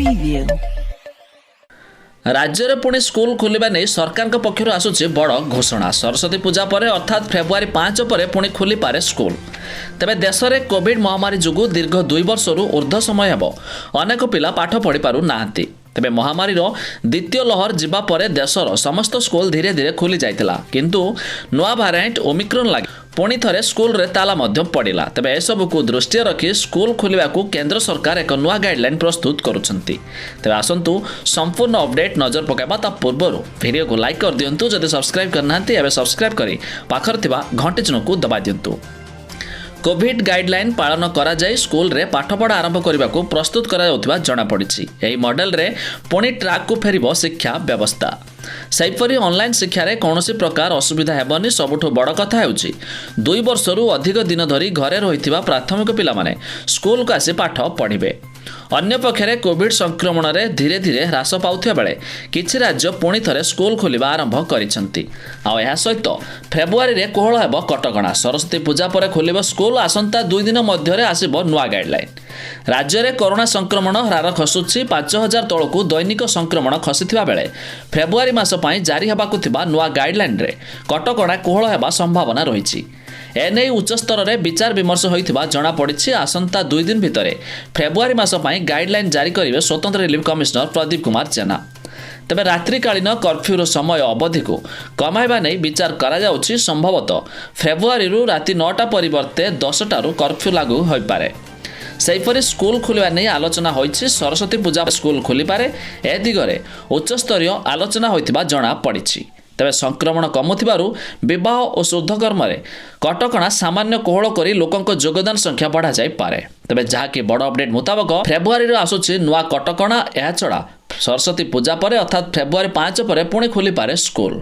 Preview. राज्य में पुणी स्कूल खोलिबा नहीं सरकार पक्षर आसुची बड़ घोषणा। सरस्वती पूजा पर अर्थात फेब्रुआरी 5 पर पुणी खोली पारे स्कूल। तेबे देश में कोविड महामारी जुगु दीर्घ 2 वर्षरू ऊर्ध्व समय हेब अनेक पिला पाठ पढ़ी पारु नाहांती। तेबे महामारी द्वितीय लहर जिबा परे देशर समस्त स्कूल धीरे धीरे खोली जाइतिला, किंतु नुआ भारिएंट ओमिक्रॉन लागि पुणी थरे स्कूल रे ताला मध्य पड़िला। तेबे एसबू को दृष्टि रखी स्कूल खोलिबा को केंद्र सरकार एक नुआ गाइडलाइन प्रस्तुत करुछंती। तेबे आसंतु संपूर्ण अपडेट नजर पकाइबा ता पूर्वरु वीडियो को लाइक कर दियंतु। जदि सब्सक्राइब करनांती एबे सब्सक्राइब करी पाखर थिबा घंटी चिन्ह को दबा दियंतु। कोविड गाइडलाइन पालन करा जाय स्कूल रे पाठपढ़ा आरंभ करने को प्रस्तुत करा जाउथिबा जणा पड़िछि। एही मॉडल रे पुणी ट्रैक को फेरिबो शिक्षा व्यवस्था। सेपरी ऑनलाइन शिक्षा रे कौनसी प्रकार असुविधा हेबनी। सबुठु बड़ कथा हेउछि 2 वर्षरू अधिक दिन धरी घरे रहिथिबा प्राथमिक पिला माने स्कूल को आसी पाठ पढ़िबे। अन्य पक्षरे कोविड संक्रमण रे धीरे धीरे ह्रास पाउथिबा बेले किछि राज्य पुणी थरे स्कूल खोलिबा आरंभ करिसेंती। आ एहा सहित फेब्रुआरी रे कोहळ हेबो कटकणा। सरस्वती पूजा पर खोलिबो स्कूल। आसंता 2 दिन मध्य रे आसीबो नुआ गाइडलाइन। राज्य में कोरोना संक्रमण ह्रार खसुची 5000 तलकू दैनिक संक्रमण खसीथिबा बेले फेब्रुआरी मास पई जारी हेबाकु थिबा नुआ गाइडलाइन रे कटकणा कोहळ हेबा संभावना रहिछि। एने उच्च स्तर रे विचार विमर्श होइथिबा जणा पड़िछि। आसंता 2 दिन भितरे फेब्रुआरी मास पई गाइडलाइन जारी करिवे स्वतंत्र रिलीफ कमिश्नर प्रदीप कुमार जेना। तेबे रात्रिकालीन कर्फ्यूर समय अवधि को कमाइबा नहीं विचार करा जाउछि। संभवतः फेब्रुआरी रु राति 9टा परिवर्ते 10टारू कर्फ्यू लागू होई पारे। सेहीपरि स्कूल खोलिबा नहीं आलोचना होइछि। सरस्वती पूजा स्कूल खोली पारे ए दिगरे उच्च स्तरीय आलोचना होइथिबा जणा पड़िछि। तेबे संक्रमण कमुथिबारु विवाह और शुद्धकर्म रे कटकणा सामान्य कोहଳ करी लोकंक योगदान संख्या बढ़ा जाई पारे। तेबे जहाँकि बड़ अपडेट मुताबक फेब्रुआरी रे आसुछि नुआ कटकणा। एहा छड़ा सरस्वती पूजा पर अर्थात फेब्रुआरी 5 पर पुणी खोली पारे स्कूल।